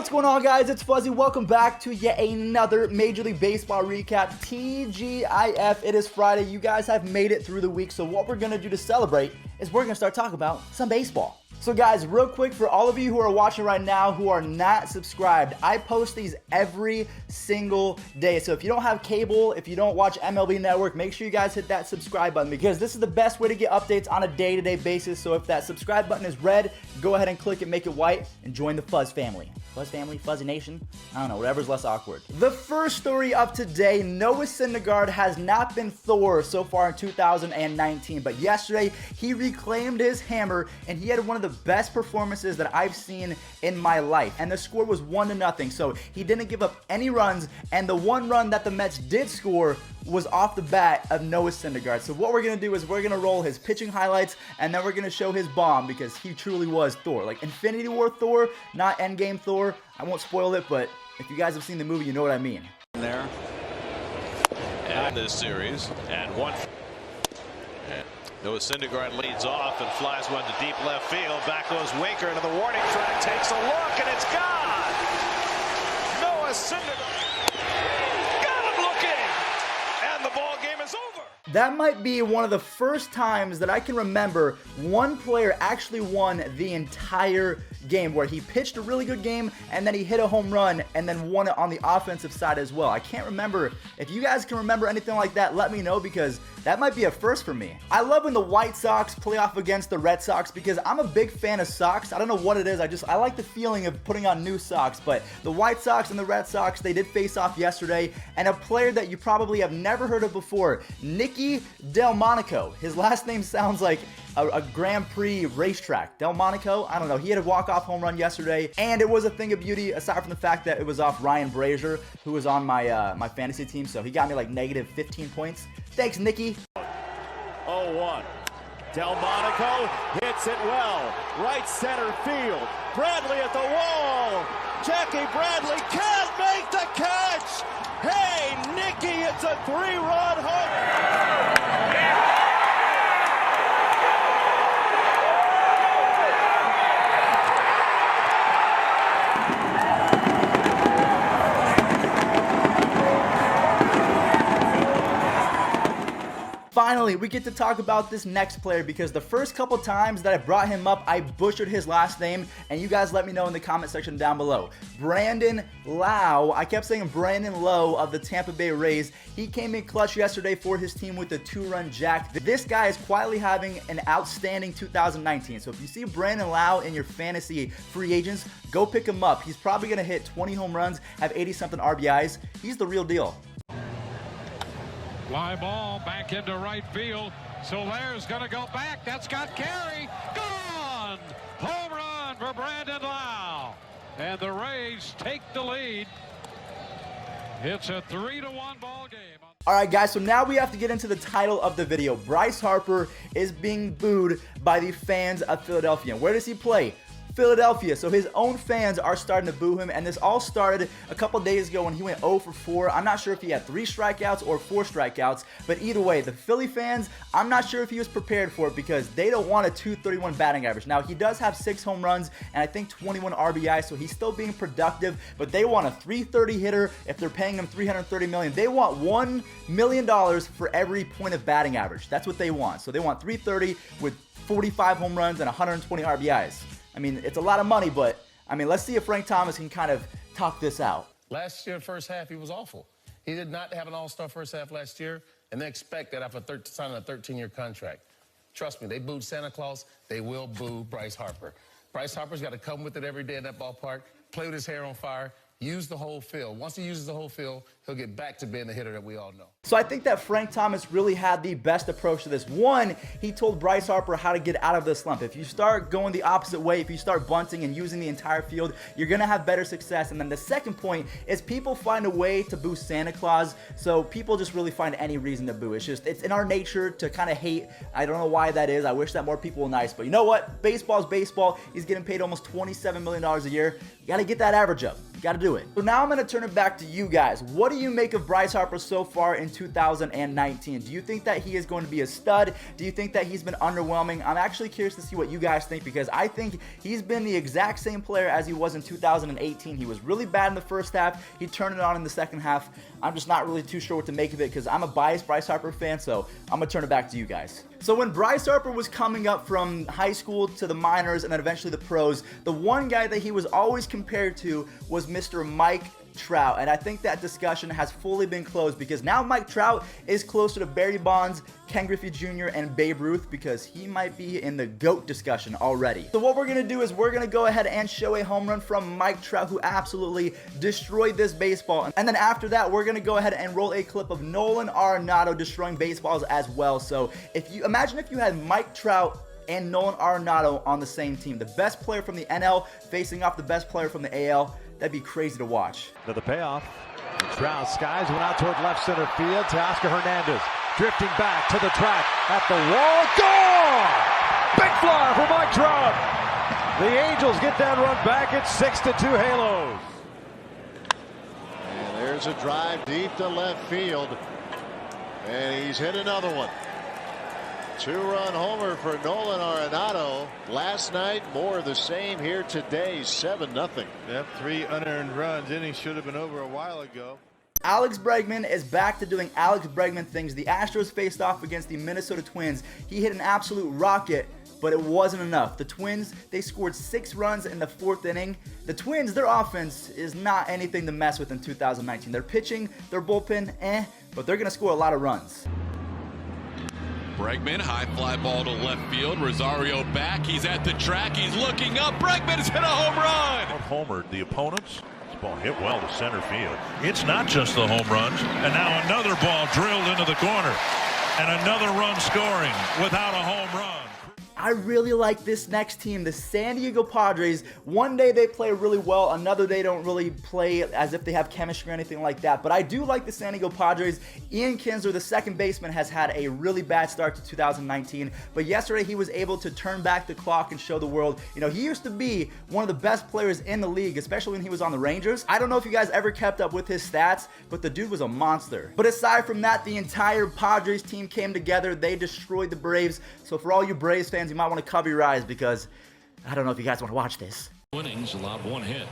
What's going on, guys? It's Fuzzy. Welcome back to yet another Major League Baseball recap. TGIF. It is Friday. You guys have made it through the week, so what we're going to do to celebrate is we're going to start talking about some baseball. So guys, real quick, for all of you who are watching right now who are not subscribed, I post these every single day. So if you don't have cable, if you don't watch MLB Network, make sure you guys hit that subscribe button because this is the best way to get updates on a day-to-day basis. So if that subscribe button is red, go ahead and click it, make it white, and join the Fuzz family. Fuzz family, Fuzzy Nation, I don't know, whatever's less awkward. The first story of today, Noah Syndergaard has not been Thor so far in 2019, but yesterday he reclaimed his hammer and he had one of the best performances that I've seen in my life. And the score was 1-0, so he didn't give up any runs, and the one run that the Mets did score was off the bat of Noah Syndergaard. So what we're going to do is we're going to roll his pitching highlights, and then we're going to show his bomb because he truly was Thor. Like Infinity War Thor, not Endgame Thor. I won't spoil it, but if you guys have seen the movie, you know what I mean. There. And this series, and one. Noah Syndergaard leads off and flies one to deep left field. Back goes Winker into the warning track, takes a look, and it's gone. Noah Syndergaard got him looking, and the ball game is over. That might be one of the first times that I can remember one player actually won the entire game, where he pitched a really good game and then he hit a home run and then won it on the offensive side as well. I can't remember. If you guys can remember anything like that, let me know because that might be a first for me. I love when the White Sox play off against the Red Sox because I'm a big fan of socks. I don't know what it is. I like the feeling of putting on new socks, but the White Sox and the Red Sox, they did face off yesterday, and a player that you probably have never heard of before, Nicky Delmonico. His last name sounds like a Grand Prix racetrack. Delmonico? I don't know. He had a walk-off home run yesterday, and it was a thing of beauty aside from the fact that it was off Ryan Brazier, who was on my my fantasy team, so he got me like negative 15 points. Thanks, Nicky. 0-1. Delmonico hits it well. Right center field. Bradley at the wall. Jackie Bradley can't make the catch. Hey, Nicky, it's a 3-run home. Finally, we get to talk about this next player because the first couple times that I brought him up, I butchered his last name, and you guys let me know in the comment section down below. Brandon Lowe, I kept saying Brandon Lowe of the Tampa Bay Rays. He came in clutch yesterday for his team with a 2-run jack. This guy is quietly having an outstanding 2019. So if you see Brandon Lowe in your fantasy free agents, go pick him up. He's probably going to hit 20 home runs, have 80-something RBIs. He's the real deal. Fly ball back into right field. Solaire's going to go back. That's got carry. Gone! Home run for Brandon Lowe. And the Rays take the lead. It's a 3-1 ball game. All right, guys, so now we have to get into the title of the video. Bryce Harper is being booed by the fans of Philadelphia. Where does he play? Philadelphia. So his own fans are starting to boo him, and this all started a couple days ago when he went 0 for 4. I'm not sure if he had 3 strikeouts or 4 strikeouts, but either way, the Philly fans, I'm not sure if he was prepared for it because they don't want a 231 batting average. Now, he does have 6 home runs and I think 21 RBI, so he's still being productive, but they want a 330 hitter if they're paying him $330 million. They want $1 million for every point of batting average. That's what they want. So they want 330 with 45 home runs and 120 RBIs. I mean, it's a lot of money, but, I mean, let's see if Frank Thomas can kind of talk this out. Last year, first half, he was awful. He did not have an all-star first half last year, and they expect that after signing a 13-year contract. Trust me, they booed Santa Claus. They will boo Bryce Harper. Bryce Harper's got to come with it every day in that ballpark, play with his hair on fire, use the whole field. Once he uses the whole field, he'll get back to being the hitter that we all know. So I think that Frank Thomas really had the best approach to this. One, he told Bryce Harper how to get out of the slump. If you start going the opposite way, if you start bunting and using the entire field, you're going to have better success. And then the second point is people find a way to boo Santa Claus. So people just really find any reason to boo. It's in our nature to kind of hate. I don't know why that is. I wish that more people were nice. But you know what? Baseball's baseball. He's getting paid almost $27 million a year. You got to get that average up. You got to do it. So now I'm going to turn it back to you guys. What do you make of Bryce Harper so far in 2019? Do you think that he is going to be a stud? Do you think that he's been underwhelming? I'm actually curious to see what you guys think, because I think he's been the exact same player as he was in 2018. He was really bad in the first half. He turned it on in the second half. I'm just not really too sure what to make of it, because I'm a biased Bryce Harper fan, so I'm going to turn it back to you guys. So when Bryce Harper was coming up from high school to the minors and then eventually the pros, the one guy that he was always compared to was Mr. Mike Trout, and I think that discussion has fully been closed, because now Mike Trout is closer to Barry Bonds, Ken Griffey Jr., and Babe Ruth, because he might be in the GOAT discussion already. So what we're going to do is we're going to go ahead and show a home run from Mike Trout, who absolutely destroyed this baseball, and then after that we're going to go ahead and roll a clip of Nolan Arenado destroying baseballs as well. So if you imagine if you had Mike Trout and Nolan Arenado on the same team, the best player from the NL facing off the best player from the AL, that'd be crazy to watch. To the payoff. And Trout skies one out toward left center field. Teoscar Hernandez drifting back to the track at the wall. Gone! Big fly for Mike Trout. The Angels get that run back. It's 6-2 Halos. And there's a drive deep to left field. And he's hit another one. Two-run homer for Nolan Arenado. Last night, more of the same here today, 7-0. Yep, 3 unearned runs. Inning should have been over a while ago. Alex Bregman is back to doing Alex Bregman things. The Astros faced off against the Minnesota Twins. He hit an absolute rocket, but it wasn't enough. The Twins, they scored 6 runs in the 4th inning. The Twins, their offense is not anything to mess with in 2019. Their pitching, their bullpen, but they're going to score a lot of runs. Bregman, high fly ball to left field. Rosario back. He's at the track. He's looking up. Bregman's hit a home run. Homered the opponents. This ball hit well to center field. It's not just the home runs. And now another ball drilled into the corner. And another run scoring without a home run. I really like this next team, the San Diego Padres. One day they play really well, another day don't really play as if they have chemistry or anything like that. But I do like the San Diego Padres. Ian Kinsler, the second baseman, has had a really bad start to 2019. But yesterday he was able to turn back the clock and show the world. You know, he used to be one of the best players in the league, especially when he was on the Rangers. I don't know if you guys ever kept up with his stats, but the dude was a monster. But aside from that, the entire Padres team came together. They destroyed the Braves. So for all you Braves fans, you might want to cover your eyes, because I don't know if you guys want to watch this. Innings allowed 1 hit.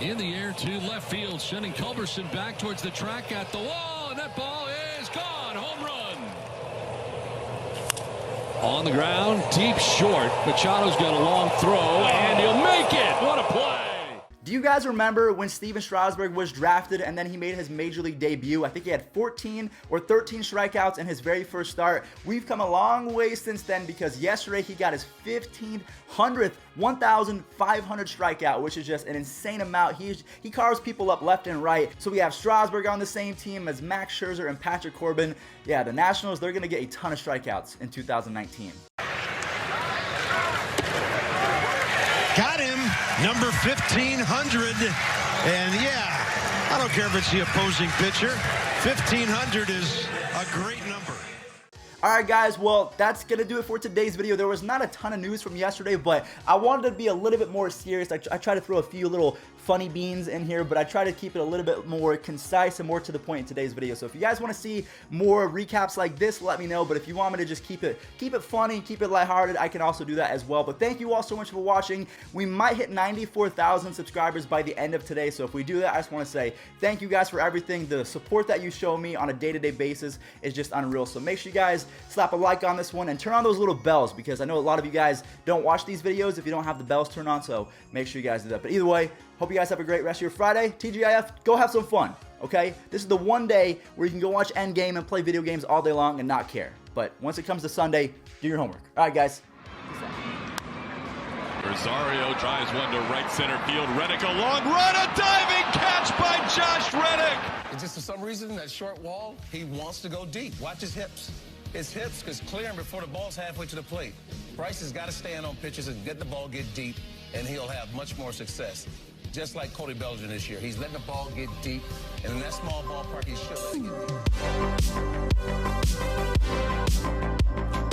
In the air to left field, sending Culberson back towards the track at the wall, and that ball is gone. Home run. On the ground, deep short. Machado's got a long throw, and he'll make it. What a play. Do you guys remember when Steven Strasburg was drafted and then he made his major league debut? I think he had 14 or 13 strikeouts in his very first start. We've come a long way since then, because yesterday he got his 1,500th strikeout, which is just an insane amount. He carves people up left and right. So we have Strasburg on the same team as Max Scherzer and Patrick Corbin. Yeah, the Nationals, they're going to get a ton of strikeouts in 2019. Got him, number 1,500, and yeah, I don't care if it's the opposing pitcher. 1,500 is a great number. Alright guys, well, that's going to do it for today's video. There was not a ton of news from yesterday, but I wanted to be a little bit more serious. I try to throw a few little funny beans in here, but I try to keep it a little bit more concise and more to the point in today's video. So if you guys want to see more recaps like this, let me know. But if you want me to just keep it funny, keep it lighthearted, I can also do that as well. But thank you all so much for watching. We might hit 94,000 subscribers by the end of today. So if we do that, I just want to say thank you guys for everything. The support that you show me on a day-to-day basis is just unreal. So make sure you guys slap a like on this one and turn on those little bells, because I know a lot of you guys don't watch these videos if you don't have the bells turned on. So make sure you guys do that. But either way, hope you guys have a great rest of your Friday. TGIF, go have some fun, okay? This is the one day where you can go watch Endgame and play video games all day long and not care. But once it comes to Sunday, do your homework. All right, guys. Rosario drives one to right center field. Reddick a long run, a diving catch by Josh Reddick. It's just for some reason, that short wall, he wants to go deep. Watch his hips. His hips is clearing before the ball's halfway to the plate. Bryce has got to stand on pitches and get the ball get deep, and he'll have much more success. Just like Cody Bellinger this year. He's letting the ball get deep, and in that small ballpark, he should let it get deep.